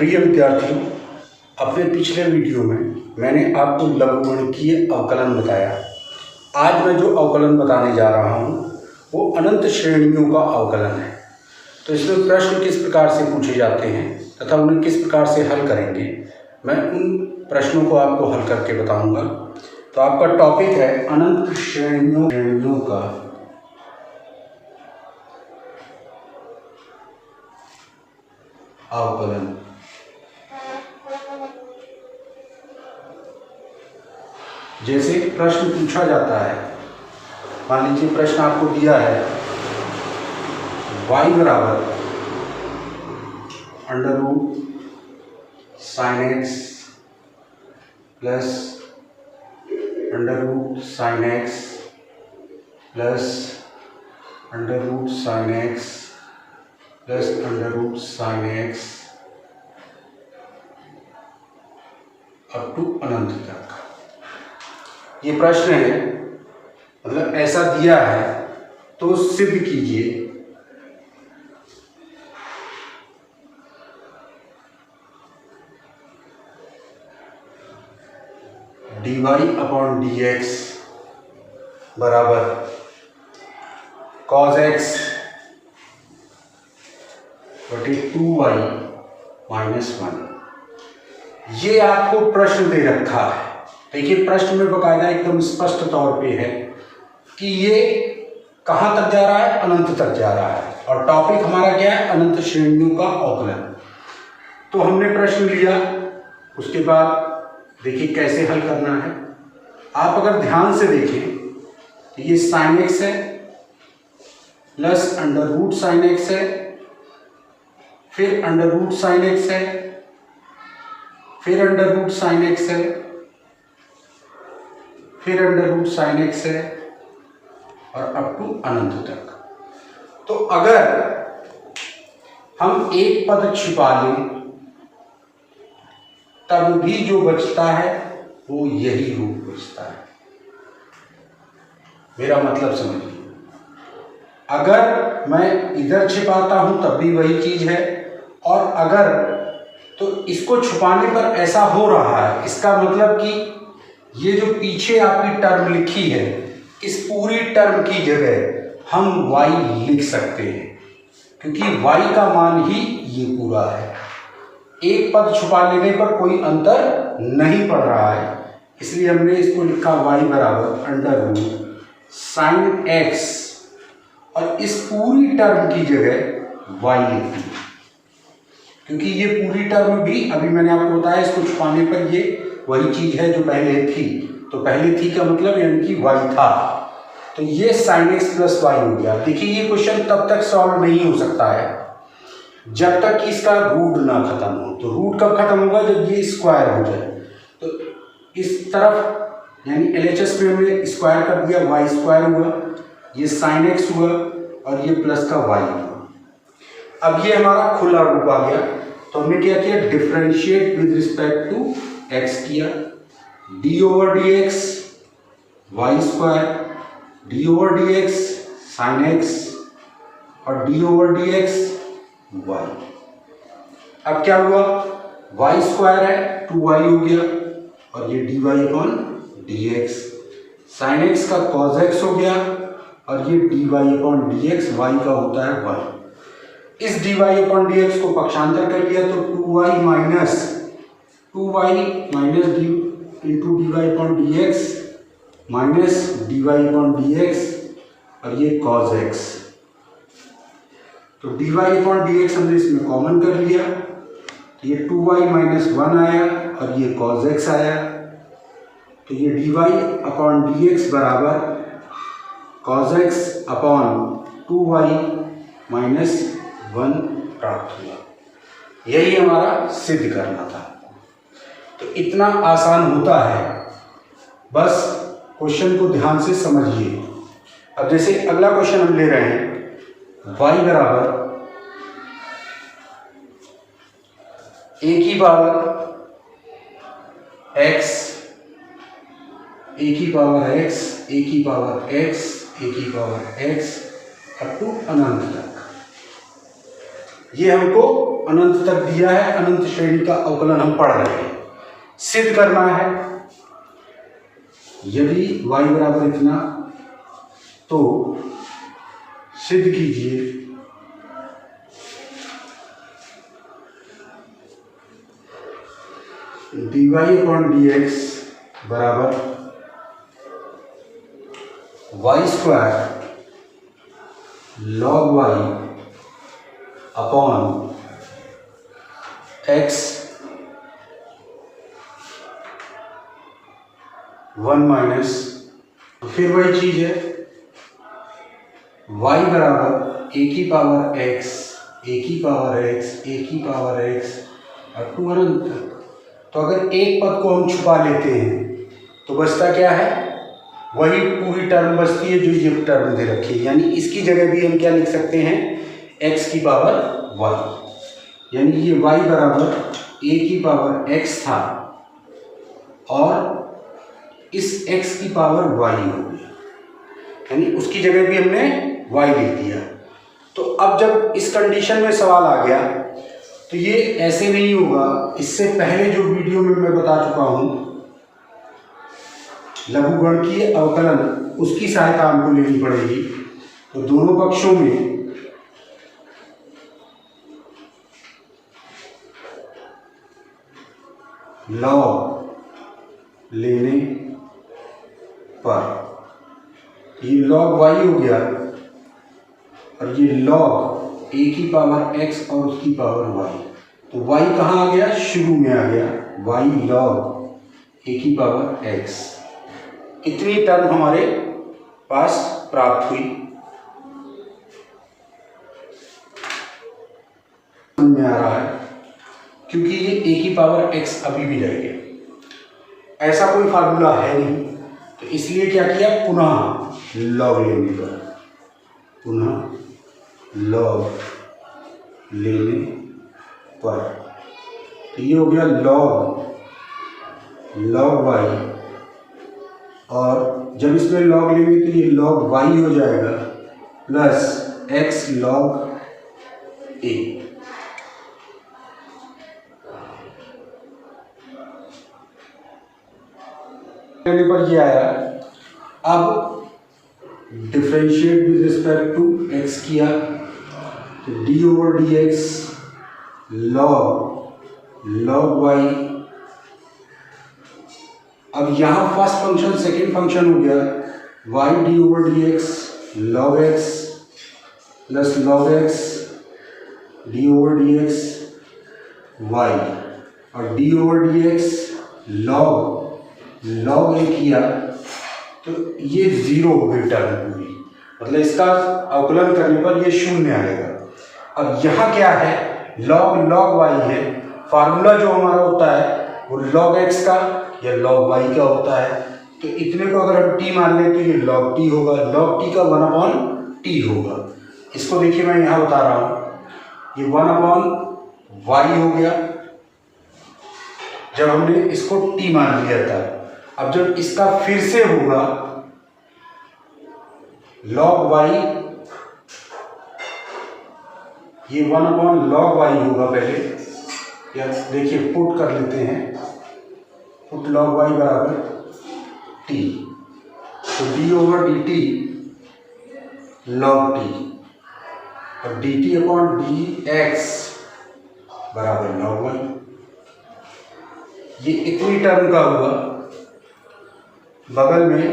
प्रिय विद्यार्थियों, अपने पिछले वीडियो में मैंने आपको लघुगणकीय अवकलन बताया। आज मैं जो अवकलन बताने जा रहा हूँ वो अनंत श्रेणियों का अवकलन है। तो इसमें प्रश्न किस प्रकार से पूछे जाते हैं तथा उन्हें किस प्रकार से हल करेंगे, मैं उन प्रश्नों को आपको हल करके बताऊंगा। तो आपका टॉपिक है अनंत श्रेणियों का अवकलन। जैसे प्रश्न पूछा जाता है, मान लीजिए प्रश्न आपको दिया है y बराबर under root sine X plus under root sine X plus under root sine X plus under root sine X up to अनंत तक। ये प्रश्न है, मतलब ऐसा दिया है तो सिद्ध कीजिए dy अपॉन dx बराबर cos x बटे 2y माइनस 1। ये आपको प्रश्न दे रखा है। देखिए प्रश्न में बकायदा एकदम स्पष्ट तौर पे है कि ये कहाँ तक जा रहा है, अनंत तक जा रहा है। और टॉपिक हमारा क्या है, अनंत श्रेणियों का अवकलन। तो हमने प्रश्न लिया, उसके बाद देखिए कैसे हल करना है। आप अगर ध्यान से देखें तो ये साइन एक्स है plus under root sine x है, फिर अंडर रूट साइन एक्स है, फिर अंडर रूट साइन एक्स है, फिर अंडर रूट साइन एक्स है और अप टू अनंत तक। तो अगर हम एक पद छिपा लें तब भी जो बचता है वो यही रूप बचता है। मेरा मतलब समझिए, अगर मैं इधर छिपाता हूं तब भी वही चीज है, और अगर तो इसको छुपाने पर ऐसा हो रहा है, इसका मतलब कि ये जो पीछे आपकी टर्म लिखी है, इस पूरी टर्म की जगह हम y लिख सकते हैं, क्योंकि y का मान ही ये पूरा है। एक पद छुपा लेने पर कोई अंतर नहीं पड़ रहा है, इसलिए हमने इसको लिखा y बराबर अंडर रूट साइन एक्स, और इस पूरी टर्म की जगह y लिख दी, क्योंकि ये पूरी टर्म भी अभी मैंने आपको बताया इसको छुपाने पर ये वही चीज है जो पहले थी। तो पहले थी का मतलब यानी कि y था, तो ये साइन एक्स प्लस वाई हो गया। देखिए ये क्वेश्चन तब तक सॉल्व नहीं हो सकता है जब तक कि इसका रूट ना खत्म हो। तो रूट कब खत्म होगा, जब ये स्क्वायर हो जाए। तो इस तरफ यानी LHS में हमने स्क्वायर कर दिया, वाई स्क्वायर हुआ, ये साइन एक्स हुआ और ये प्लस का वाई हुआ। अब ये हमारा खुला रूप आ गया, तो हमने क्या किया, differentiate with respect to X किया, D over D X Y square, D over D X sine X और D over D X Y. अब क्या हुआ, वाई स्क्वायर है 2y हो गया और ये dy upon dx, sine x का cos x हो गया और ये dy अपॉन dx y का होता है y। इस dy अपॉन dx को पक्षांतर कर लिया तो 2y minus D into dy upon dx minus dy upon dx और ये cos x। तो dy अपॉन dx हमने इसमें कॉमन कर लिया, तो ये 2y माइनस 1 आया और ये cos x आया। तो ये dy अपॉन dx बराबर cos x upon 2y minus 1 प्राप्त हुआ। यही हमारा सिद्ध करना था। तो इतना आसान होता है, बस क्वेश्चन को ध्यान से समझिए। अब जैसे अगला क्वेश्चन हम ले रहे हैं, y बराबर a की पावर x, a की पावर x, a की पावर x, a की पावर x अप टू अनंत तक। ये हमको अनंत तक दिया है, अनंत श्रेणी का अवकलन हम पढ़ रहे हैं। सिद्ध करना है यदि y बराबर इतना, तो सिद्ध कीजिए dy अपॉन dx बराबर y square log y upon x 1 minus, फिर वही चीज है y बराबर ए की पावर x, ए की पावर x, ए की पावर x और टू अनंत तक। तो अगर एक पद को हम छुपा लेते हैं तो बचता क्या है, वही पूरी टर्म बचती है जो ये टर्म दे रखी है। यानी इसकी जगह भी हम क्या लिख सकते हैं, x की पावर y, यानी ये y बराबर a की पावर x था और इस x की पावर y हो गई, यानी उसकी जगह भी हमने y लिख दिया। तो अब जब इस कंडीशन में सवाल आ गया तो ये ऐसे नहीं होगा। इससे पहले जो वीडियो में मैं बता चुका हूं लघुगणकीय अवकलन, उसकी सहायता हमको लेनी पड़ेगी। तो दोनों पक्षों में लॉग लेने पर ये log y हो गया और ये log a की पावर x और उसकी पावर y। तो y कहाँ आ गया, शुरू में आ गया, y log a की पावर x। इतनी टर्म हमारे पास प्राप्त हुई। में आ रहा है क्योंकि ये a की पावर x अभी भी रह गया, ऐसा कोई फार्मूला है नहीं, तो इसलिए क्या किया, पुनः लॉग लेने पर, पुनः लॉग लेने पर, तो ये हो गया लॉग y, और जब इसमें लॉग लेंगे तो ये लॉग y हो जाएगा प्लस x log a। लेने पर ये आया। अब differentiate with respect to x किया तो d over D x log y। अब यहाँ फर्स्ट फंक्शन सेकेंड फंक्शन हो गया y d over D x log x plus log x d over D x y, और d over D x log a किया तो ये zero हो गई टर्म पूरी, मतलब इसका अवकलन करने पर ये शून्य आएगा। अब यहाँ क्या है, log y है, फार्मूला जो हमारा होता है वो log x का या log y का होता है। तो इतने को अगर हम t मान लें तो ये log t होगा, log t का 1/t होगा। इसको देखिए मैं यहाँ बता रहा हूँ, ये 1/y हो गया जब हमने इसको t मान लिया था। अब जब इसका फिर से होगा log y, ये 1/log y होगा पहले, या देखिए पुट कर लेते हैं, पुट log y बराबर t, तो d over D T log t और dt अपॉन डी एक्स बराबर log y। ये इतनी टर्म का हुआ, बगल में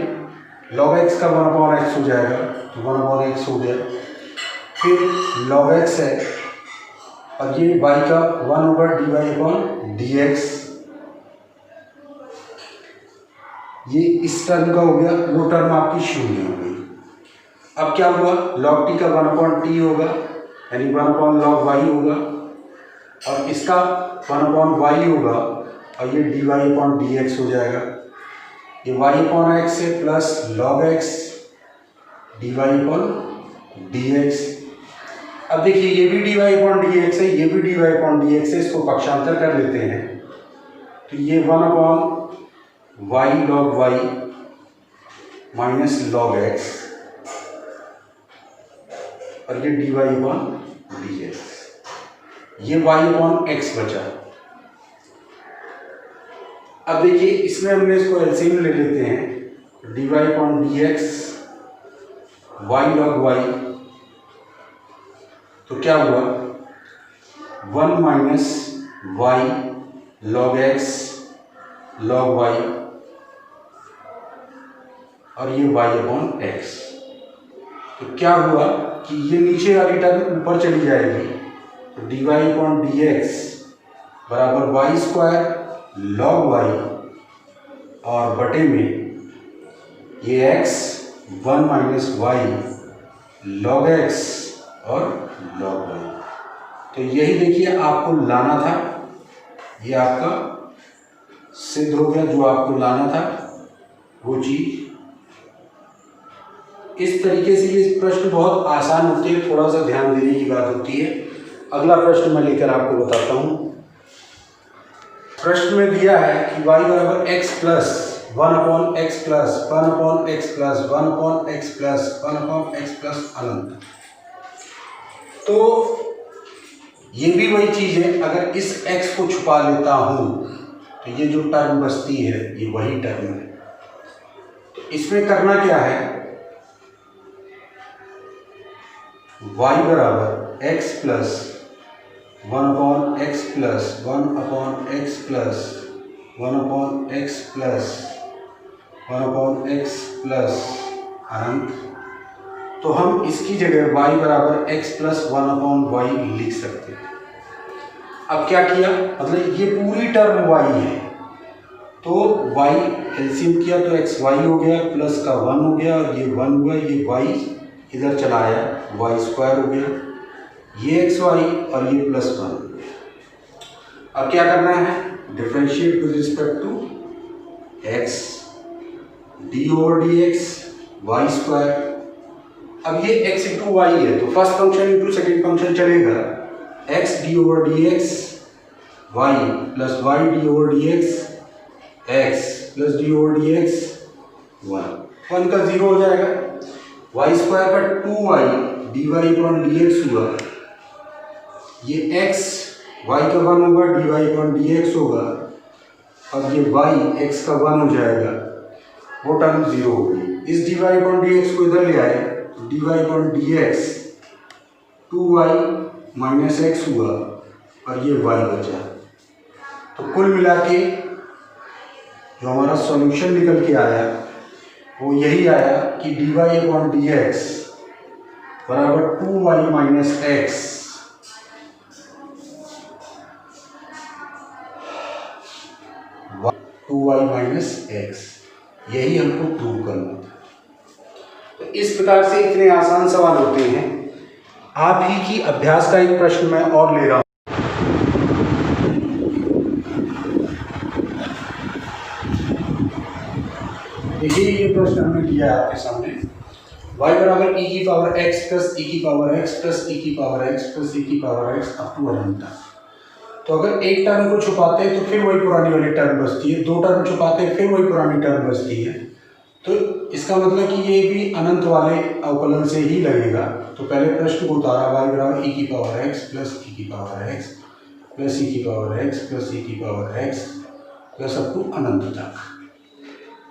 log x का 1/x हो जाएगा तो 1/x हो गया, फिर log x है और ये y का 1 over d y upon d x, ये इस टर्म का हो गया, वो टर्म आपकी शून्य हो गई। अब क्या हुआ, log t का 1/t होगा यानी 1/log y होगा, और इसका 1/y होगा और ये dy अपॉन डी एक्स हो जाएगा। ये y अपॉन एक्स है plus log x dy upon d x. अब देखिए ये भी dy अपॉन डी एक्स है, ये भी dy अपॉन डी एक्स है, इसको पक्षांतर कर लेते हैं तो ये 1/y log y minus log x और ये dy अपॉन डी एक्स। ये y/x बचा। अब देखिए इसमें हमने इसको एलसीएम ले लेते हैं, dy/dx y log y, तो क्या हुआ 1 minus y log x log y, और ये y/x। तो क्या हुआ कि ये नीचे वाली टर्म ऊपर चली जाएगी, तो dy/dx बराबर y² log y और बटे में ये x 1 minus y log x और log y। तो यही देखिए आपको लाना था, ये आपका सिद्ध हो गया, जो आपको लाना था वो चीज। इस तरीके से ये प्रश्न बहुत आसान होते हैं, थोड़ा सा ध्यान देने की बात होती है। अगला प्रश्न मैं लेकर आपको बताता हूँ। प्रश्न में दिया है कि y बराबर x plus 1/x plus 1/x plus 1/x plus 1/x plus अनंत। तो ये भी वही चीज है, अगर इस x को छुपा लेता हूं तो ये जो टर्म बचती है ये वही टर्म है। तो इसमें करना क्या है, y बराबर x plus 1/x plus 1/x plus 1/x plus 1/x plus अनंत। तो हम इसकी जगह y बराबर x प्लस 1/y लिख सकते हैं। अब क्या किया, मतलब ये पूरी टर्म y है, तो y एलसीएम किया तो x y हो गया, प्लस का 1 हो गया और ये 1 हुआ, ये y इधर चला आया, y² हो गया, ये xy और ये प्लस 1। अब क्या करना है, differentiate with respect to x, d/dx y²। अब ये x इंटू वाई है, तो first function into second function चलेगा, x d/dx y plus y d/dx x plus d/dx 1 का 0 हो जाएगा, y² पर 2y dy/dx हुआ, ये x y का 1 होगा, dy/dx होगा, अब ये y x का 1 हो जाएगा, वो टर्म 0 हो गई। इस dy/dx को इधर ले आए, dy/dx 2y माइनस x हुआ और ये y बचा। तो कुल मिला के जो हमारा सॉल्यूशन निकल के आया वो यही आया कि dy/dx बराबर 2y minus x 2y minus x, यही हमको प्रूव करना था। तो इस प्रकार से इतने आसान सवाल होते हैं। आप ही की अभ्यास का एक प्रश्न मैं और ले रहा हूं। देखिए ये प्रश्न हमने दिया है आपके सामने, y बराबर e की पावर x प्लस e की पावर x प्लस e की पावर x प्लस e की पावर x अप टू अनंत। तो अगर एक टर्म को छुपाते हैं तो फिर वही पुरानी वाली टर्म बचती है, दो टर्म छुपाते हैं फिर वही पुरानी टर्म बचती है। तो इसका मतलब कि ये भी अनंत वाले अवकलन से ही लगेगा। तो पहले प्रश्न को उतारा, y बराबर e की पावर x प्लस e की पावर x प्लस e की पावर x प्लस e की power x plus up to अनंत तक।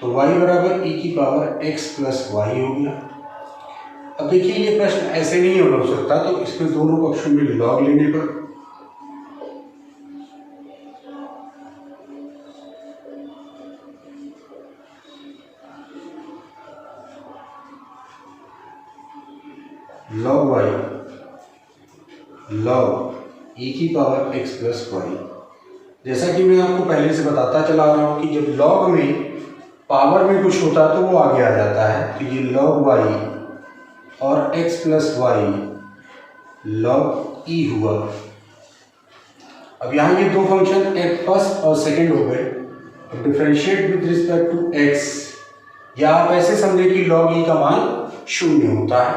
तो y बराबर e की पावर x प्लस y हो गया। अब देखिए ये प्रश्न ऐसे नहीं हो सकता, तो इसमें दोनों पक्षों में लॉग लेने पर log y log e की पावर x प्लस y। जैसा कि मैं आपको पहले से बताता चला रहा हूँ कि जब log में पावर में कुछ होता है तो वो आगे आ जाता है। तो ये log y और x plus y log e हुआ। अब यहाँ ये दो फंक्शन एक फर्स्ट और सेकंड हो गए। तो differentiate with respect to x, या आप ऐसे समझे कि log e का मान 0 होता है।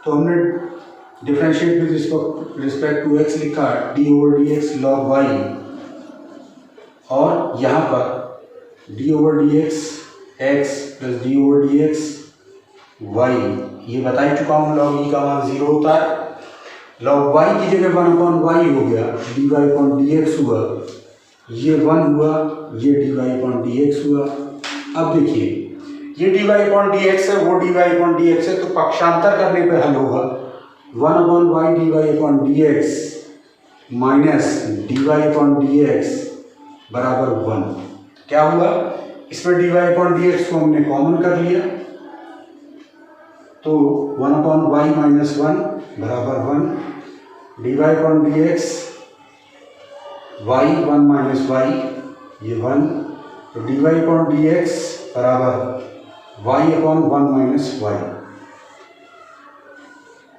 तो हमने differentiate with respect to x लिखा d/dx log y, और यहाँ पर d/dx x plus d/dx y, ये बता ही चुका हूँ log e का मान 0 होता है। log y की जगह 1/y हो गया, dy/dx हुआ, ये 1 हुआ, ये dy/dx हुआ। अब देखिए ये dy/dx है, वो dy/dx है, तो पक्षांतर करने पे हल होगा 1/y dy/dx माइनस dy/dx बराबर 1। क्या हुआ, इसमें dy/dx को हमने कॉमन कर लिया, तो 1/y माइनस 1 बराबर 1, dy/dx y 1 माइनस y ये 1, तो dy/dx बराबर y/1 माइनस y।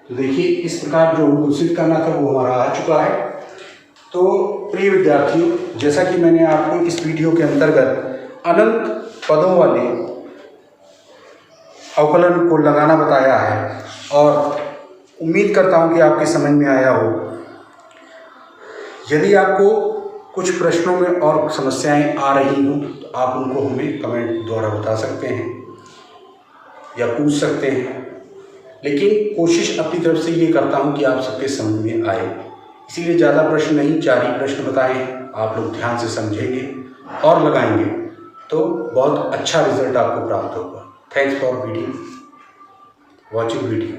तो देखिए इस प्रकार जो हमको सिद्ध करना था वो हमारा आ चुका है। तो प्रिय विद्यार्थियों, जैसा कि मैंने आपको इस वीडियो के अंतर्गत अनंत पदों वाले अवकलन को लगाना बताया है और उम्मीद करता हूं कि आपके समझ में आया हो। यदि आपको कुछ प्रश्नों में और समस्याएं आ रही हों तो आप उनको हमें कमेंट द्वारा बता सकते हैं या पूछ सकते हैं, लेकिन कोशिश अपनी तरफ से ये करता हूं कि आप सबके समझ में आए। इसीलिए ज़्यादा प्रश्न नहीं, 4 ही प्रश्न बताएं, आप लोग ध्यान से समझेंगे और लगाएंगे तो बहुत अच्छा रिजल्ट आपको प्राप्त होगा। Thanks for watching video.